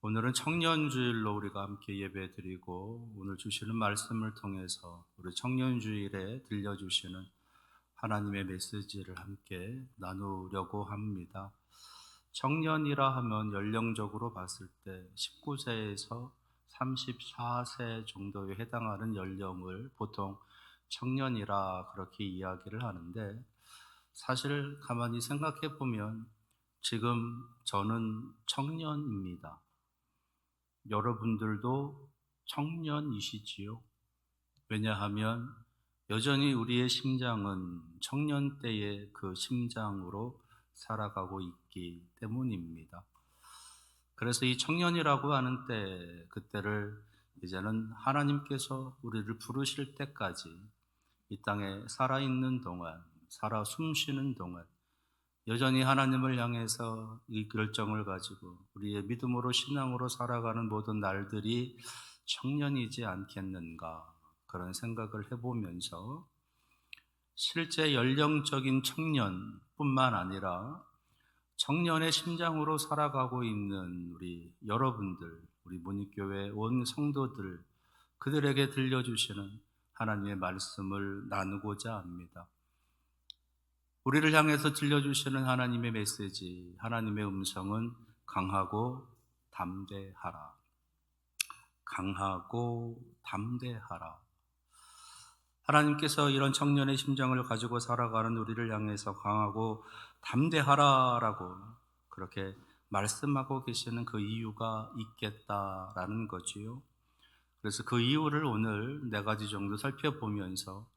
오늘은 청년주일로 우리가 함께 예배드리고 오늘 주시는 말씀을 통해서 우리 청년주일에 들려주시는 하나님의 메시지를 함께 나누려고 합니다. 청년이라 하면 연령적으로 봤을 때 19세에서 34세 정도에 해당하는 연령을 보통 청년이라 그렇게 이야기를 하는데, 사실 가만히 생각해 보면 지금 저는 청년입니다. 여러분들도 청년이시지요. 왜냐하면 여전히 우리의 심장은 청년 때의 그 심장으로 살아가고 있기 때문입니다. 그래서 이 청년이라고 하는 때, 그때를 이제는 하나님께서 우리를 부르실 때까지 이 땅에 살아있는 동안, 살아 숨쉬는 동안 여전히 하나님을 향해서 이 결정을 가지고 우리의 믿음으로 신앙으로 살아가는 모든 날들이 청년이지 않겠는가, 그런 생각을 해보면서 실제 연령적인 청년뿐만 아니라 청년의 심장으로 살아가고 있는 우리 여러분들, 우리 문익교회 온 성도들, 그들에게 들려주시는 하나님의 말씀을 나누고자 합니다. 우리를 향해서 들려주시는 하나님의 메시지, 하나님의 음성은 강하고 담대하라. 강하고 담대하라. 하나님께서 이런 청년의 심정을 가지고 살아가는 우리를 향해서 강하고 담대하라라고 그렇게 말씀하고 계시는 그 이유가 있겠다라는 거지요. 그래서 그 이유를 오늘 네 가지 정도 살펴보면서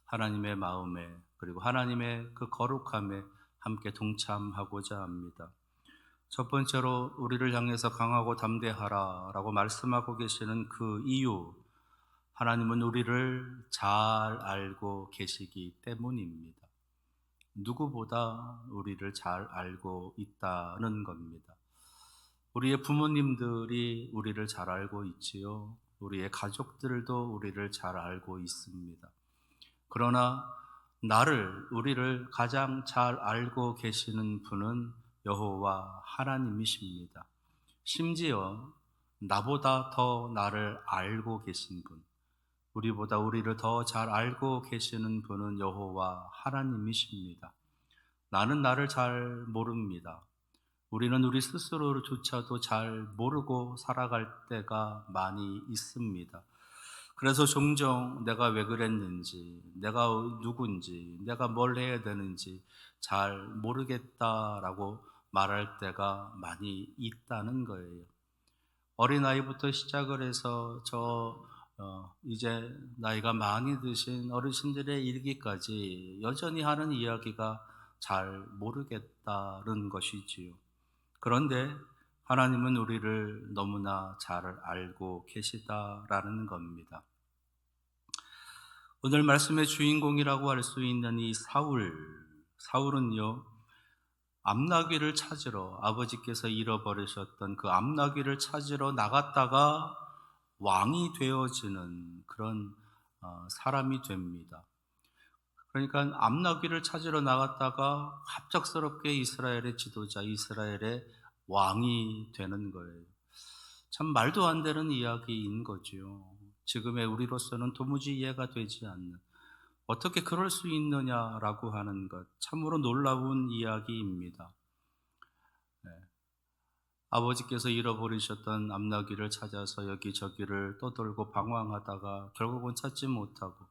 하나님의 마음에, 그리고 하나님의 그 거룩함에 함께 동참하고자 합니다. 첫 번째로 우리를 향해서 강하고 담대하라 라고 말씀하고 계시는 그 이유, 하나님은 우리를 잘 알고 계시기 때문입니다. 누구보다 우리를 잘 알고 있다는 겁니다. 우리의 부모님들이 우리를 잘 알고 있지요. 우리의 가족들도 우리를 잘 알고 있습니다. 그러나 우리를 가장 잘 알고 계시는 분은 여호와 하나님이십니다. 심지어 나보다 더 나를 알고 계신 분, 우리보다 우리를 더 잘 알고 계시는 분은 여호와 하나님이십니다. 나는 나를 잘 모릅니다. 우리는 우리 스스로조차도 잘 모르고 살아갈 때가 많이 있습니다. 그래서 종종 내가 왜 그랬는지, 내가 누군지, 내가 뭘 해야 되는지 잘 모르겠다라고 말할 때가 많이 있다는 거예요. 어린아이부터 시작을 해서 이제 나이가 많이 드신 어르신들의 이르기까지 여전히 하는 이야기가 잘 모르겠다는 것이지요. 그런데 하나님은 우리를 너무나 잘 알고 계시다라는 겁니다. 오늘 말씀의 주인공이라고 할 수 있는 이 사울은요, 암나귀를 찾으러, 아버지께서 잃어버리셨던 그 암나귀를 찾으러 나갔다가 왕이 되어지는 그런 사람이 됩니다. 그러니까 암나귀를 찾으러 나갔다가 갑작스럽게 이스라엘의 지도자, 이스라엘의 왕이 되는 거예요. 참 말도 안 되는 이야기인 거죠. 지금의 우리로서는 도무지 이해가 되지 않는, 어떻게 그럴 수 있느냐라고 하는 것, 참으로 놀라운 이야기입니다. 네. 아버지께서 잃어버리셨던 암나귀를 찾아서 여기저기를 떠돌고 방황하다가 결국은 찾지 못하고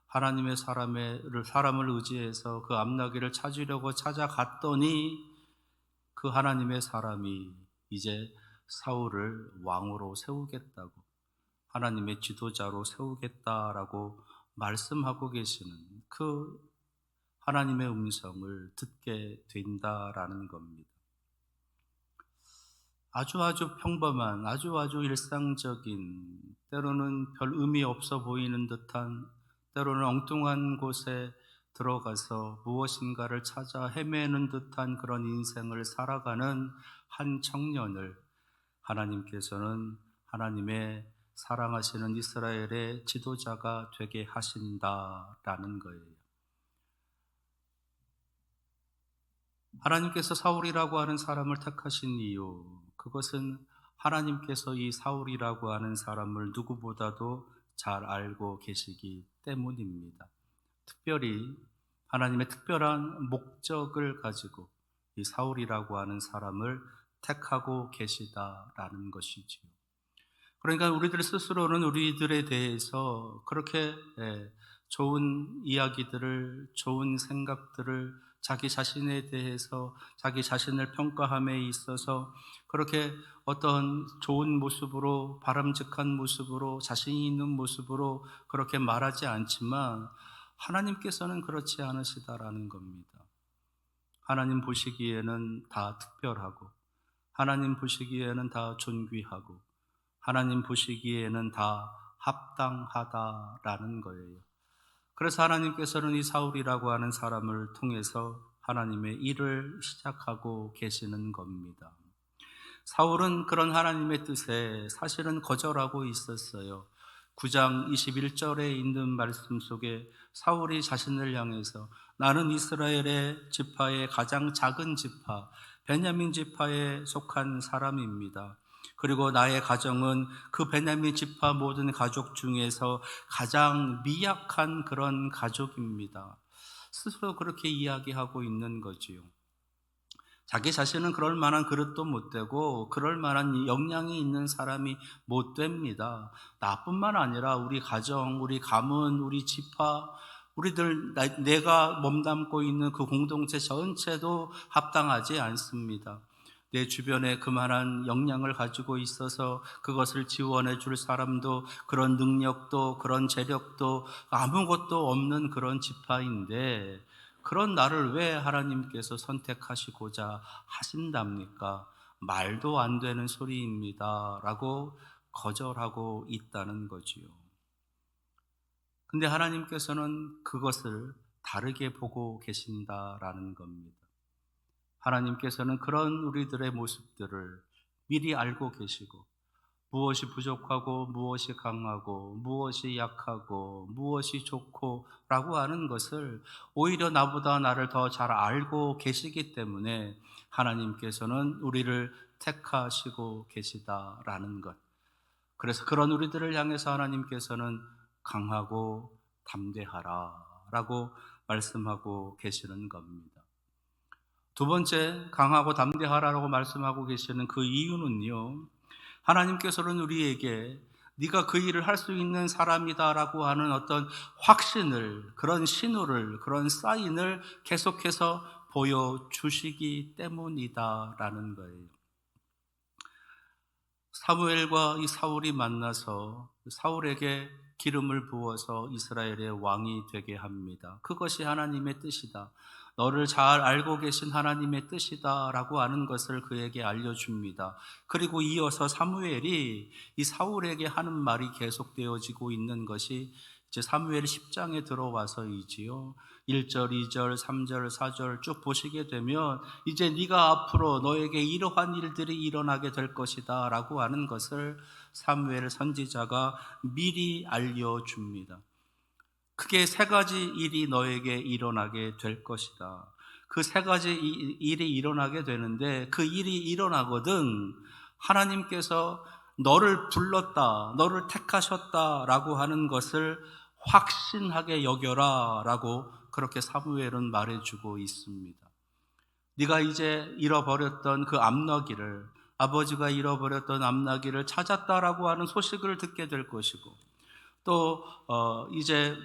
하나님의 사람을 의지해서 그 암나귀를 찾으려고 찾아갔더니 그 하나님의 사람이 이제 사울을 왕으로 세우겠다고, 하나님의 지도자로 세우겠다라고 말씀하고 계시는 그 하나님의 음성을 듣게 된다라는 겁니다. 아주 평범한, 아주 일상적인, 때로는 별 의미 없어 보이는 듯한, 때로는 엉뚱한 곳에 들어가서 무엇인가를 찾아 헤매는 듯한 그런 인생을 살아가는 한 청년을 하나님께서는 하나님의 사랑하시는 이스라엘의 지도자가 되게 하신다라는 거예요. 하나님께서 사울이라고 하는 사람을 택하신 이유, 그것은 하나님께서 이 사울이라고 하는 사람을 누구보다도 잘 알고 계시기 때문입니다. 특별히 하나님의 특별한 목적을 가지고 이 사울이라고 하는 사람을 택하고 계시다라는 것이지요. 그러니까 우리들 스스로는 우리들에 대해서 그렇게 좋은 이야기들을, 좋은 생각들을, 자기 자신에 대해서 자기 자신을 평가함에 있어서 그렇게 어떤 좋은 모습으로, 바람직한 모습으로, 자신이 있는 모습으로 그렇게 말하지 않지만 하나님께서는 그렇지 않으시다라는 겁니다. 하나님 보시기에는 다 특별하고, 하나님 보시기에는 다 존귀하고, 하나님 보시기에는 다 합당하다라는 거예요. 그래서 하나님께서는 이 사울이라고 하는 사람을 통해서 하나님의 일을 시작하고 계시는 겁니다. 사울은 그런 하나님의 뜻에 사실은 거절하고 있었어요. 9장 21절에 있는 말씀 속에 사울이 자신을 향해서 나는 이스라엘의 지파의 가장 작은 지파, 베냐민 지파에 속한 사람입니다. 그리고 나의 가정은 그 베냐민 지파 모든 가족 중에서 가장 미약한 그런 가족입니다. 스스로 그렇게 이야기하고 있는 거지요. 자기 자신은 그럴 만한 그릇도 못 되고 그럴 만한 역량이 있는 사람이 못 됩니다. 나뿐만 아니라 우리 가정, 우리 가문, 우리 지파, 우리들 내가 몸담고 있는 그 공동체 전체도 합당하지 않습니다. 내 주변에 그만한 역량을 가지고 있어서 그것을 지원해 줄 사람도, 그런 능력도, 그런 재력도 아무것도 없는 그런 지파인데 그런 나를 왜 하나님께서 선택하시고자 하신답니까? 말도 안 되는 소리입니다 라고 거절하고 있다는 거지요. 근데 하나님께서는 그것을 다르게 보고 계신다라는 겁니다. 하나님께서는 그런 우리들의 모습들을 미리 알고 계시고, 무엇이 부족하고 무엇이 강하고 무엇이 약하고 무엇이 좋고 라고 하는 것을 오히려 나보다 나를 더 잘 알고 계시기 때문에 하나님께서는 우리를 택하시고 계시다라는 것. 그래서 그런 우리들을 향해서 하나님께서는 강하고 담대하라 라고 말씀하고 계시는 겁니다. 두 번째, 강하고 담대하라고 말씀하고 계시는 그 이유는요, 하나님께서는 우리에게 네가 그 일을 할 수 있는 사람이다라고 하는 어떤 확신을, 그런 신호를, 그런 사인을 계속해서 보여주시기 때문이다라는 거예요. 사무엘과 이 사울이 만나서 사울에게 기름을 부어서 이스라엘의 왕이 되게 합니다. 그것이 하나님의 뜻이다. 너를 잘 알고 계신 하나님의 뜻이다 라고 하는 것을 그에게 알려줍니다. 그리고 이어서 사무엘이 이 사울에게 하는 말이 계속되어지고 있는 것이 이제 사무엘 10장에 들어와서이지요. 1절, 2절, 3절, 4절 쭉 보시게 되면 이제 네가 앞으로 너에게 이러한 일들이 일어나게 될 것이다 라고 하는 것을 사무엘 선지자가 미리 알려줍니다. 크게 세 가지 일이 너에게 일어나게 될 것이다. 그 세 가지 일이 일어나게 되는데 그 일이 일어나거든 하나님께서 너를 불렀다, 너를 택하셨다라고 하는 것을 확신하게 여겨라 라고 그렇게 사무엘은 말해주고 있습니다. 네가 이제 잃어버렸던 그 암나귀를, 아버지가 잃어버렸던 암나귀를 찾았다라고 하는 소식을 듣게 될 것이고, 또 이제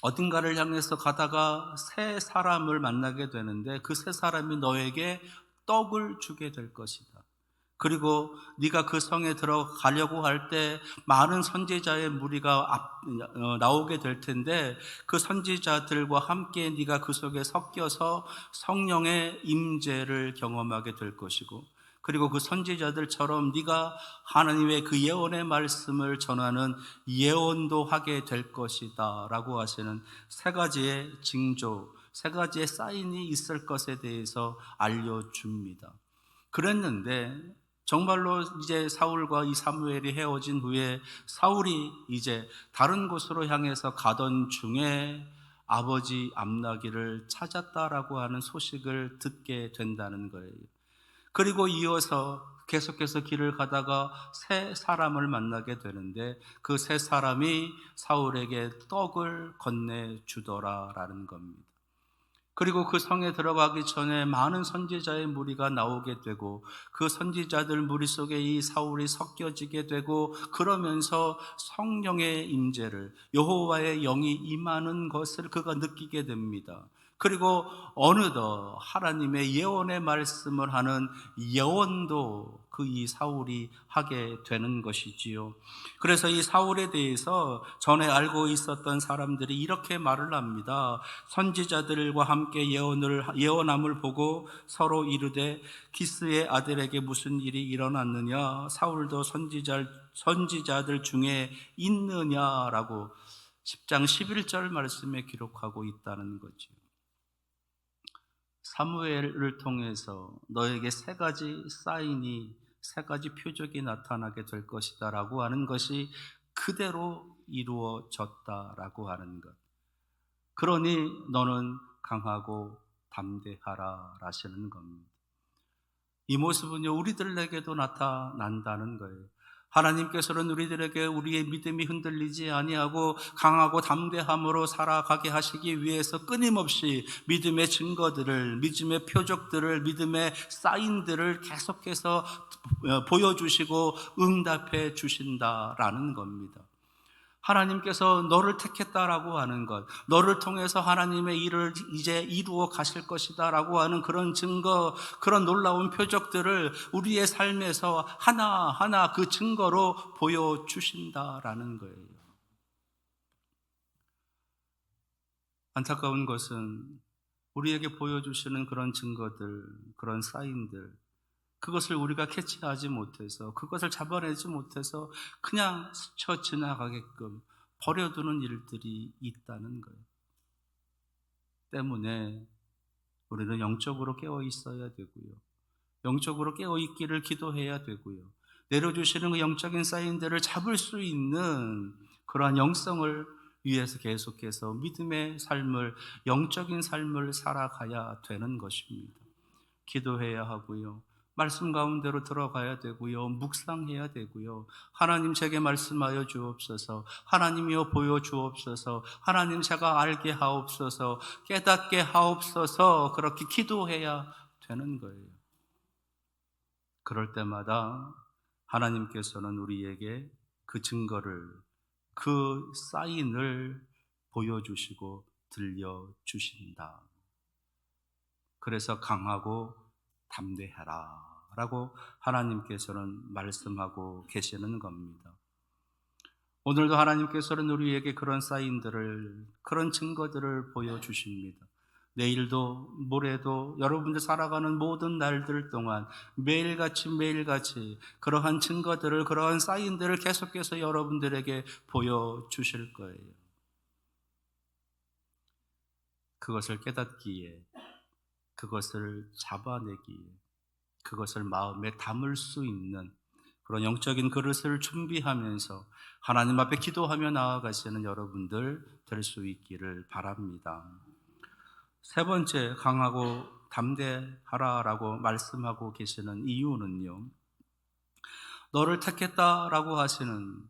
어딘가를 향해서 가다가 새 사람을 만나게 되는데 그 새 사람이 너에게 떡을 주게 될 것이다. 그리고 네가 그 성에 들어가려고 할 때 많은 선지자의 무리가 나오게 될 텐데 그 선지자들과 함께 네가 그 속에 섞여서 성령의 임재를 경험하게 될 것이고, 그리고 그 선지자들처럼 네가 하나님의 그 예언의 말씀을 전하는 예언도 하게 될 것이다 라고 하시는 세 가지의 징조, 세 가지의 사인이 있을 것에 대해서 알려줍니다. 그랬는데 정말로 이제 사울과 이 사무엘이 헤어진 후에 사울이 이제 다른 곳으로 향해서 가던 중에 아버지 암나귀를 찾았다라고 하는 소식을 듣게 된다는 거예요. 그리고 이어서 계속해서 길을 가다가 세 사람을 만나게 되는데 그 세 사람이 사울에게 떡을 건네주더라라는 겁니다. 그리고 그 성에 들어가기 전에 많은 선지자의 무리가 나오게 되고 그 선지자들 무리 속에 이 사울이 섞여지게 되고 그러면서 성령의 임재를, 여호와의 영이 임하는 것을 그가 느끼게 됩니다. 그리고 어느덧 하나님의 예언의 말씀을 하는 예언도 그 이 사울이 하게 되는 것이지요. 그래서 이 사울에 대해서 전에 알고 있었던 사람들이 이렇게 말을 합니다. 선지자들과 함께 예언함을 보고 서로 이르되 기스의 아들에게 무슨 일이 일어났느냐, 사울도 선지자들 중에 있느냐라고 10장 11절 말씀에 기록하고 있다는 거죠. 사무엘을 통해서 너에게 세 가지 사인이, 세 가지 표적이 나타나게 될 것이다 라고 하는 것이 그대로 이루어졌다라고 하는 것. 그러니 너는 강하고 담대하라 라시는 겁니다. 이 모습은요, 우리들에게도 나타난다는 거예요. 하나님께서는 우리들에게 우리의 믿음이 흔들리지 아니하고 강하고 담대함으로 살아가게 하시기 위해서 끊임없이 믿음의 증거들을, 믿음의 표적들을, 믿음의 사인들을 계속해서 보여주시고 응답해 주신다라는 겁니다. 하나님께서 너를 택했다라고 하는 것, 너를 통해서 하나님의 일을 이제 이루어 가실 것이다 라고 하는 그런 증거, 그런 놀라운 표적들을 우리의 삶에서 하나하나 그 증거로 보여주신다라는 거예요. 안타까운 것은 우리에게 보여주시는 그런 증거들, 그런 사인들, 그것을 우리가 캐치하지 못해서, 그것을 잡아내지 못해서 그냥 스쳐 지나가게끔 버려두는 일들이 있다는 거예요. 때문에 우리는 영적으로 깨어 있어야 되고요, 영적으로 깨어 있기를 기도해야 되고요, 내려주시는 그 영적인 사인들을 잡을 수 있는 그러한 영성을 위해서 계속해서 믿음의 삶을, 영적인 삶을 살아가야 되는 것입니다. 기도해야 하고요, 말씀 가운데로 들어가야 되고요, 묵상해야 되고요, 하나님 제게 말씀하여 주옵소서, 하나님이여 보여 주옵소서, 하나님 제가 알게 하옵소서, 깨닫게 하옵소서, 그렇게 기도해야 되는 거예요. 그럴 때마다 하나님께서는 우리에게 그 증거를, 그 사인을 보여주시고 들려주신다. 그래서 강하고 담대하라 라고 하나님께서는 말씀하고 계시는 겁니다. 오늘도 하나님께서는 우리에게 그런 사인들을, 그런 증거들을 보여주십니다. 내일도 모레도 여러분들 살아가는 모든 날들 동안 매일같이 그러한 증거들을, 그러한 사인들을 계속해서 여러분들에게 보여주실 거예요. 그것을 깨닫기에, 그것을 잡아내기에, 그것을 마음에 담을 수 있는 그런 영적인 그릇을 준비하면서 하나님 앞에 기도하며 나아가시는 여러분들 될 수 있기를 바랍니다. 세 번째, 강하고 담대하라라고 말씀하고 계시는 이유는요, 너를 택했다라고 하시는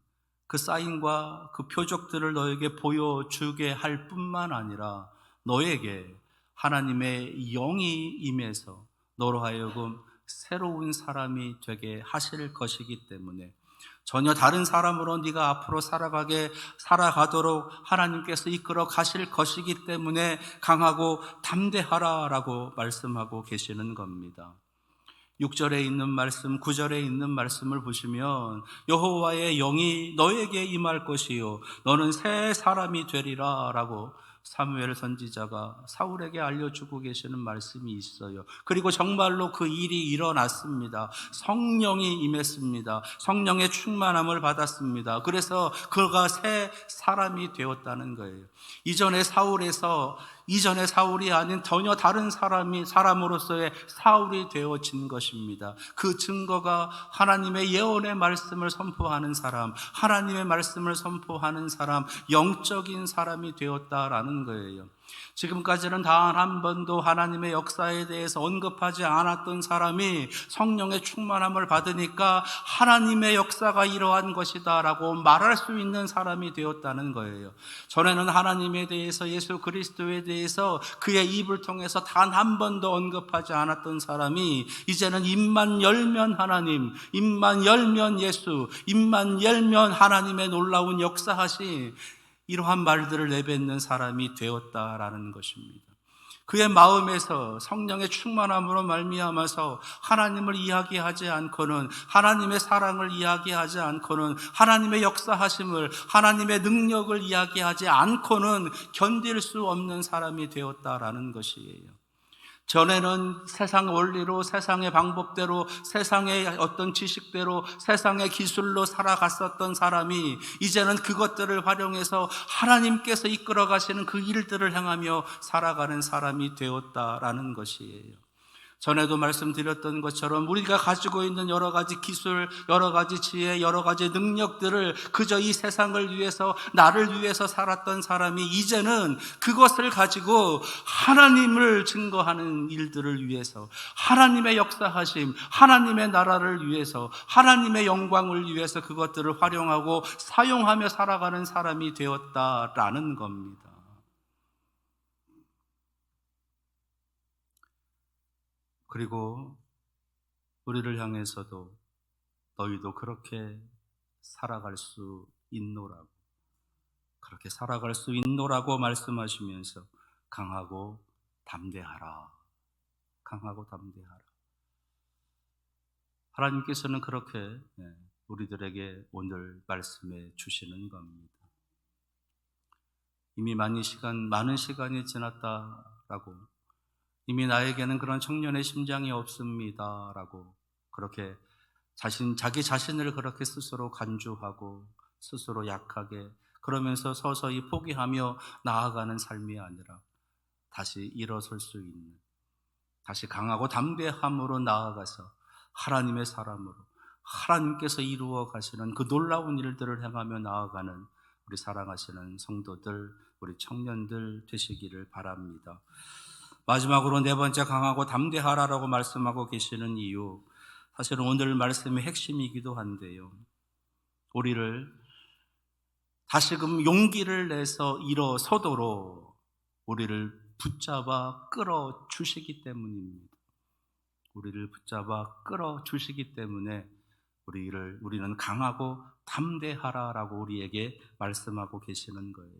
그 사인과 그 표적들을 너에게 보여주게 할 뿐만 아니라 너에게 하나님의 영이 임해서 너로 하여금 새로운 사람이 되게 하실 것이기 때문에, 전혀 다른 사람으로 네가 앞으로 살아가도록 하나님께서 이끌어 가실 것이기 때문에 강하고 담대하라라고 말씀하고 계시는 겁니다. 6절에 있는 말씀, 9절에 있는 말씀을 보시면 여호와의 영이 너에게 임할 것이요 너는 새 사람이 되리라 라고 사무엘 선지자가 사울에게 알려주고 계시는 말씀이 있어요. 그리고 정말로 그 일이 일어났습니다. 성령이 임했습니다. 성령의 충만함을 받았습니다. 그래서 그가 새 사람이 되었다는 거예요. 이전에 사울이 아닌 전혀 다른 사람으로서의 사울이 되어진 것입니다. 그 증거가 하나님의 예언의 말씀을 선포하는 사람, 하나님의 말씀을 선포하는 사람, 영적인 사람이 되었다라는 거예요. 지금까지는 단 한 번도 하나님의 역사에 대해서 언급하지 않았던 사람이 성령의 충만함을 받으니까 하나님의 역사가 이러한 것이다 라고 말할 수 있는 사람이 되었다는 거예요. 전에는 하나님에 대해서, 예수 그리스도에 대해서 그의 입을 통해서 단 한 번도 언급하지 않았던 사람이 이제는 입만 열면 하나님, 입만 열면 예수, 입만 열면 하나님의 놀라운 역사하신 이러한 말들을 내뱉는 사람이 되었다라는 것입니다. 그의 마음에서 성령의 충만함으로 말미암아서 하나님을 이야기하지 않고는, 하나님의 사랑을 이야기하지 않고는, 하나님의 역사하심을, 하나님의 능력을 이야기하지 않고는 견딜 수 없는 사람이 되었다라는 것이에요. 전에는 세상 원리로, 세상의 방법대로, 세상의 어떤 지식대로, 세상의 기술로 살아갔었던 사람이 이제는 그것들을 활용해서 하나님께서 이끌어 가시는 그 일들을 향하며 살아가는 사람이 되었다라는 것이에요. 전에도 말씀드렸던 것처럼 우리가 가지고 있는 여러 가지 기술, 여러 가지 지혜, 여러 가지 능력들을 그저 이 세상을 위해서, 나를 위해서 살았던 사람이 이제는 그것을 가지고 하나님을 증거하는 일들을 위해서, 하나님의 역사하심, 하나님의 나라를 위해서, 하나님의 영광을 위해서 그것들을 활용하고 사용하며 살아가는 사람이 되었다라는 겁니다. 그리고 우리를 향해서도 너희도 그렇게 살아갈 수 있노라고, 그렇게 살아갈 수 있노라고 말씀하시면서 강하고 담대하라, 강하고 담대하라. 하나님께서는 그렇게 우리들에게 오늘 말씀해 주시는 겁니다. 이미 많은 시간이 지났다라고, 이미 나에게는 그런 청년의 심장이 없습니다라고 그렇게 자기 자신을 그렇게 스스로 간주하고 스스로 약하게 그러면서 서서히 포기하며 나아가는 삶이 아니라 다시 일어설 수 있는, 다시 강하고 담대함으로 나아가서 하나님의 사람으로 하나님께서 이루어 가시는 그 놀라운 일들을 행하며 나아가는 우리 사랑하시는 성도들, 우리 청년들 되시기를 바랍니다. 마지막으로 네 번째, 강하고 담대하라라고 말씀하고 계시는 이유, 사실은 오늘 말씀의 핵심이기도 한데요, 우리를 다시금 용기를 내서 일어서도록 우리를 붙잡아 끌어주시기 때문입니다. 우리를 붙잡아 끌어주시기 때문에 우리는 강하고 담대하라라고 우리에게 말씀하고 계시는 거예요.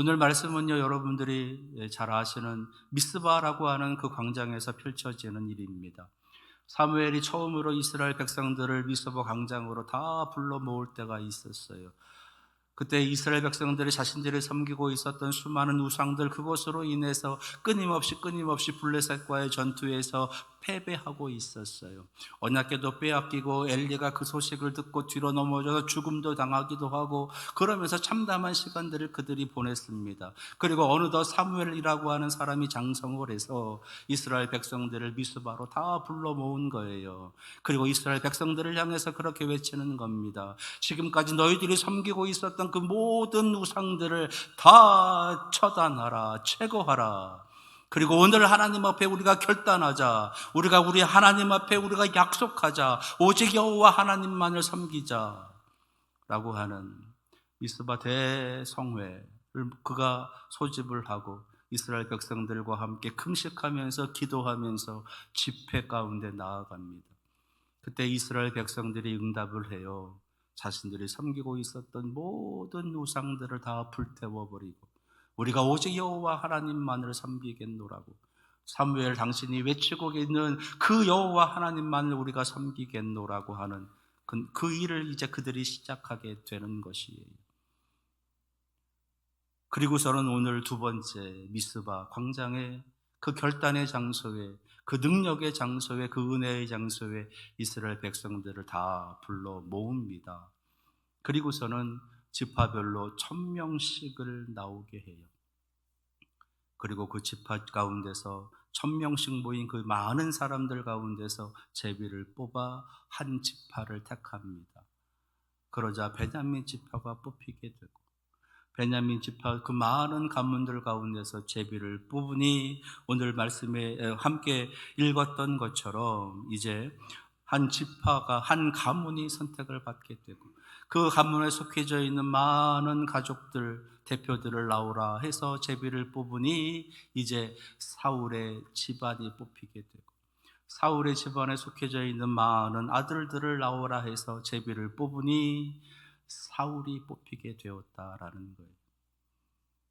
오늘 말씀은요, 여러분들이 잘 아시는 미스바라고 하는 그 광장에서 펼쳐지는 일입니다. 사무엘이 처음으로 이스라엘 백성들을 미스바 광장으로 다 불러 모을 때가 있었어요. 그때 이스라엘 백성들이 자신들이 섬기고 있었던 수많은 우상들, 그것으로 인해서 끊임없이 블레셋과의 전투에서 패배하고 있었어요. 언약궤도 빼앗기고 엘리가 그 소식을 듣고 뒤로 넘어져서 죽음도 당하기도 하고, 그러면서 참담한 시간들을 그들이 보냈습니다. 그리고 어느덧 사무엘이라고 하는 사람이 장성을 해서 이스라엘 백성들을 미스바로 다 불러 모은 거예요. 그리고 이스라엘 백성들을 향해서 그렇게 외치는 겁니다. 지금까지 너희들이 섬기고 있었던 그 모든 우상들을 다 처단하라, 제거하라. 그리고 오늘 하나님 앞에 우리가 결단하자. 우리가 우리 하나님 앞에 우리가 약속하자. 오직 여호와 하나님만을 섬기자 라고 하는 미스바 대성회를 그가 소집을 하고 이스라엘 백성들과 함께 금식하면서 기도하면서 집회 가운데 나아갑니다. 그때 이스라엘 백성들이 응답을 해요. 자신들이 섬기고 있었던 모든 우상들을 다 불태워버리고 우리가 오직 여호와 하나님만을 섬기겠노라고, 사무엘 당신이 외치고 있는 그 여호와 하나님만을 우리가 섬기겠노라고 하는 그 일을 이제 그들이 시작하게 되는 것이에요. 그리고서는 오늘 두 번째 미스바 광장에, 그 결단의 장소에, 그 능력의 장소에, 그 은혜의 장소에 이스라엘 백성들을 다 불러 모읍니다. 그리고서는 지파별로 1000명씩을 나오게 해요. 그리고 그 지파 가운데서 1000명씩 모인 그 많은 사람들 가운데서 제비를 뽑아 한 지파를 택합니다. 그러자 베냐민 지파가 뽑히게 되고, 베냐민 지파 그 많은 가문들 가운데서 제비를 뽑으니 오늘 말씀에 함께 읽었던 것처럼 이제 한 지파가 한 가문이 선택을 받게 되고 그 가문에 속해져 있는 많은 가족들 대표들을 나오라 해서 제비를 뽑으니 이제 사울의 집안이 뽑히게 되고 사울의 집안에 속해져 있는 많은 아들들을 나오라 해서 제비를 뽑으니 사울이 뽑히게 되었다라는 거예요.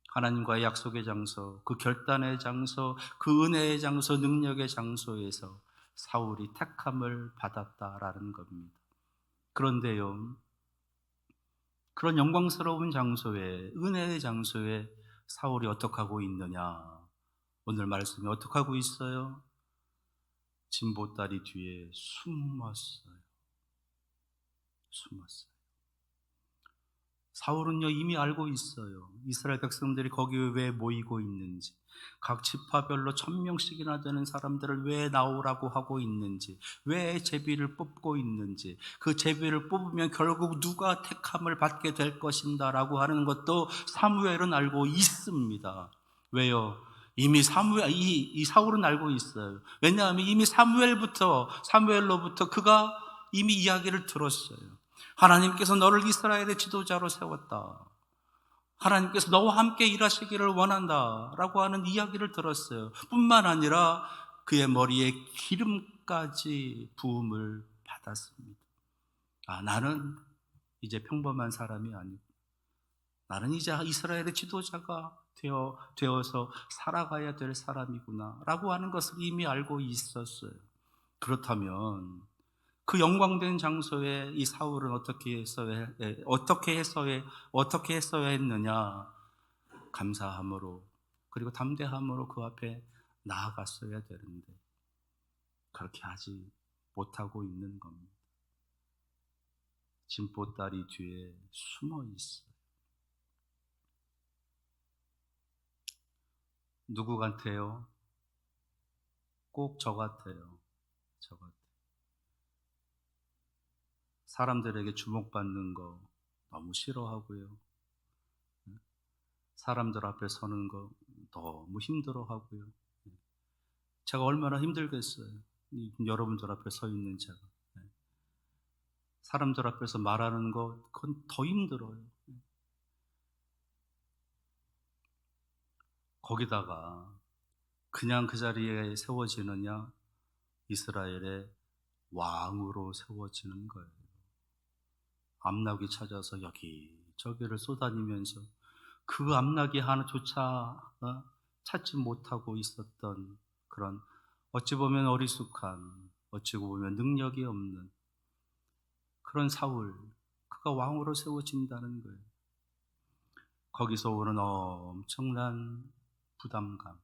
하나님과의 약속의 장소, 그 결단의 장소, 그 은혜의 장소, 능력의 장소에서 사울이 택함을 받았다라는 겁니다. 그런데요, 그런 영광스러운 장소에, 은혜의 장소에 사울이 어떻게 하고 있느냐? 오늘 말씀이 어떻게 하고 있어요? 진보다리 뒤에 숨었어요. 숨었어요. 사울은요 이미 알고 있어요. 이스라엘 백성들이 거기에 왜 모이고 있는지, 각 지파별로 1000명씩이나 되는 사람들을 왜 나오라고 하고 있는지, 왜 제비를 뽑고 있는지, 그 제비를 뽑으면 결국 누가 택함을 받게 될 것인다라고 하는 것도 사무엘은 알고 있습니다. 왜요? 이미 이 사울은 알고 있어요. 왜냐하면 이미 사무엘로부터 그가 이미 이야기를 들었어요. 하나님께서 너를 이스라엘의 지도자로 세웠다. 하나님께서 너와 함께 일하시기를 원한다. 라고 하는 이야기를 들었어요. 뿐만 아니라 그의 머리에 기름까지 부음을 받았습니다. 나는 이제 평범한 사람이 아니고 나는 이제 이스라엘의 지도자가 되어서 살아가야 될 사람이구나. 라고 하는 것을 이미 알고 있었어요. 그렇다면 그 영광된 장소에 이 사울은 어떻게 했어야 했느냐? 감사함으로 그리고 담대함으로 그 앞에 나아갔어야 되는데 그렇게 하지 못하고 있는 겁니다. 진보다리 뒤에 숨어 있어요. 누구 같아요? 꼭 저 같아요. 저 같아요. 사람들에게 주목받는 거 너무 싫어하고요. 사람들 앞에 서는 거 너무 힘들어하고요. 제가 얼마나 힘들겠어요. 여러분들 앞에 서 있는 제가. 사람들 앞에서 말하는 거 그건 더 힘들어요. 거기다가 그냥 그 자리에 세워지느냐? 이스라엘의 왕으로 세워지는 거예요. 암낙이 찾아서 여기저기를 쏘다니면서 그 암낙이 하나조차 찾지 못하고 있었던 그런 어찌 보면 어리숙한, 어찌 보면 능력이 없는 그런 사울, 그가 왕으로 세워진다는 거예요. 거기서 오는 엄청난 부담감,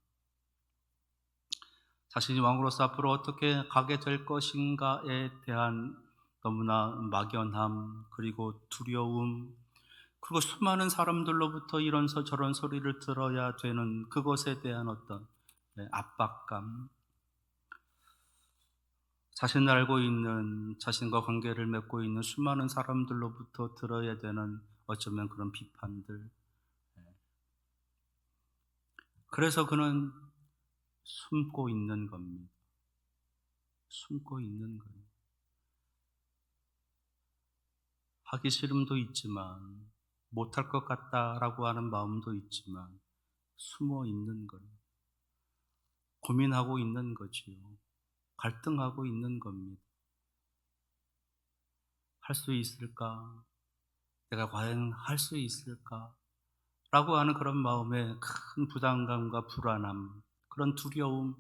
자신이 왕으로서 앞으로 어떻게 가게 될 것인가에 대한 너무나 막연함, 그리고 두려움, 그리고 수많은 사람들로부터 이런 저런 소리를 들어야 되는 그것에 대한 어떤 압박감, 자신을 알고 있는, 자신과 관계를 맺고 있는 수많은 사람들로부터 들어야 되는 어쩌면 그런 비판들. 그래서 그는 숨고 있는 겁니다. 숨고 있는 거예요. 하기 싫음도 있지만, 못할 것 같다라고 하는 마음도 있지만, 숨어 있는 거예요. 고민하고 있는 거지요. 갈등하고 있는 겁니다. 할 수 있을까? 내가 과연 할 수 있을까? 라고 하는 그런 마음에 큰 부담감과 불안함, 그런 두려움,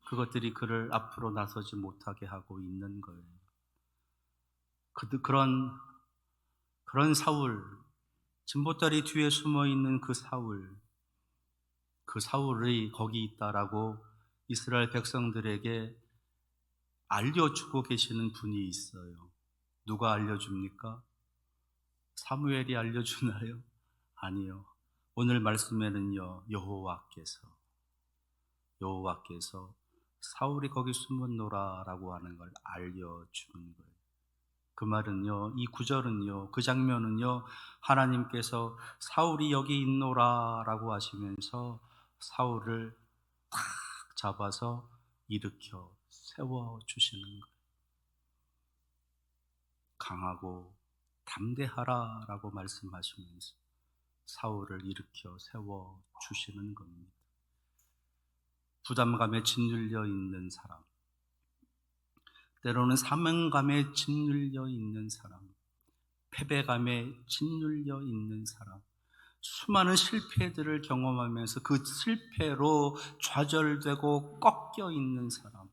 그것들이 그를 앞으로 나서지 못하게 하고 있는 거예요. 그런 사울, 진보다리 뒤에 숨어 있는 그 사울이 거기 있다라고 이스라엘 백성들에게 알려주고 계시는 분이 있어요. 누가 알려줍니까? 사무엘이 알려주나요? 아니요. 오늘 말씀에는요, 여호와께서 사울이 거기 숨었노라라고 하는 걸 알려주는 거예요. 그 말은요, 이 구절은요, 그 장면은요, 하나님께서 사울이 여기 있노라 라고 하시면서 사울을 탁 잡아서 일으켜 세워주시는 거예요. 강하고 담대하라 라고 말씀하시면서 사울을 일으켜 세워주시는 겁니다. 부담감에 짓눌려 있는 사람, 때로는 사명감에 짓눌려 있는 사람, 패배감에 짓눌려 있는 사람, 수많은 실패들을 경험하면서 그 실패로 좌절되고 꺾여 있는 사람,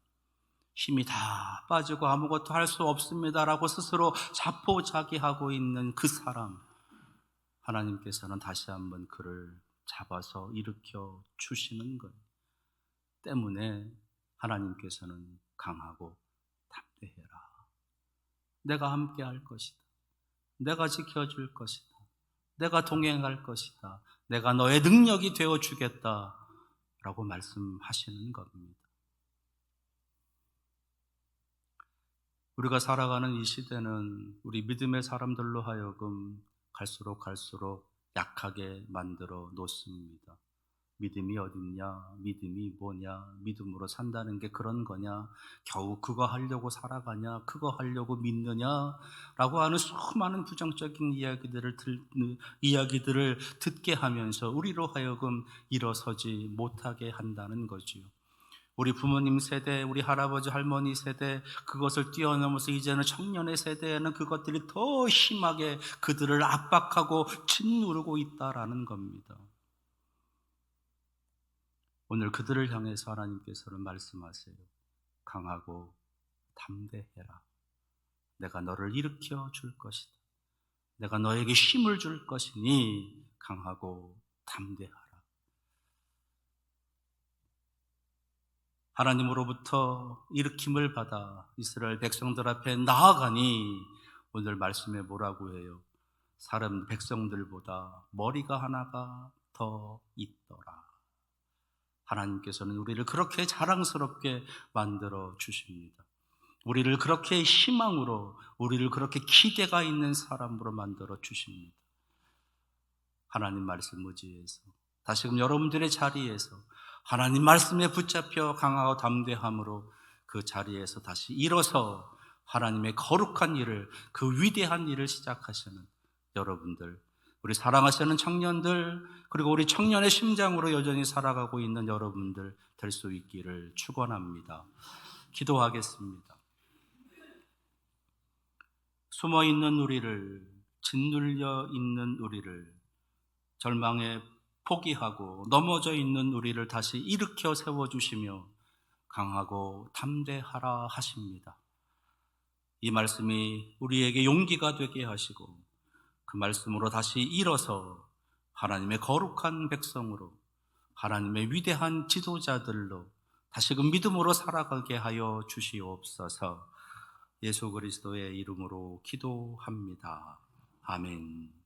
힘이 다 빠지고 아무것도 할 수 없습니다라고 스스로 자포자기하고 있는 그 사람, 하나님께서는 다시 한번 그를 잡아서 일으켜 주시는 것 때문에 하나님께서는 강하고 담대해라. 내가 함께 할 것이다. 내가 지켜줄 것이다. 내가 동행할 것이다. 내가 너의 능력이 되어주겠다 라고 말씀하시는 겁니다. 우리가 살아가는 이 시대는 우리 믿음의 사람들로 하여금 갈수록 약하게 만들어 놓습니다. 믿음이 어딨냐? 믿음이 뭐냐? 믿음으로 산다는 게 그런 거냐? 겨우 그거 하려고 살아가냐? 그거 하려고 믿느냐? 라고 하는 수많은 부정적인 이야기들을 듣게 하면서 우리로 하여금 일어서지 못하게 한다는 거지요. 우리 부모님 세대, 우리 할아버지 할머니 세대, 그것을 뛰어넘어서 이제는 청년의 세대에는 그것들이 더 심하게 그들을 압박하고 짓누르고 있다라는 겁니다. 오늘 그들을 향해서 하나님께서는 말씀하세요. 강하고 담대해라. 내가 너를 일으켜 줄 것이다. 내가 너에게 힘을 줄 것이니 강하고 담대하라. 하나님으로부터 일으킴을 받아 이스라엘 백성들 앞에 나아가니 오늘 말씀에 뭐라고 해요? 사람 백성들보다 머리가 하나가 더 있더라. 하나님께서는 우리를 그렇게 자랑스럽게 만들어 주십니다. 우리를 그렇게 희망으로, 우리를 그렇게 기대가 있는 사람으로 만들어 주십니다. 하나님 말씀 의지해서 다시금 여러분들의 자리에서 하나님 말씀에 붙잡혀 강하고 담대함으로 그 자리에서 다시 일어서 하나님의 거룩한 일을, 그 위대한 일을 시작하시는 여러분들, 우리 사랑하시는 청년들, 그리고 우리 청년의 심장으로 여전히 살아가고 있는 여러분들 될 수 있기를 축원합니다. 기도하겠습니다. 숨어있는 우리를, 짓눌려 있는 우리를, 절망에 포기하고 넘어져 있는 우리를 다시 일으켜 세워주시며 강하고 담대하라 하십니다. 이 말씀이 우리에게 용기가 되게 하시고 그 말씀으로 다시 일어서 하나님의 거룩한 백성으로, 하나님의 위대한 지도자들로 다시금 믿음으로 살아가게 하여 주시옵소서. 예수 그리스도의 이름으로 기도합니다. 아멘.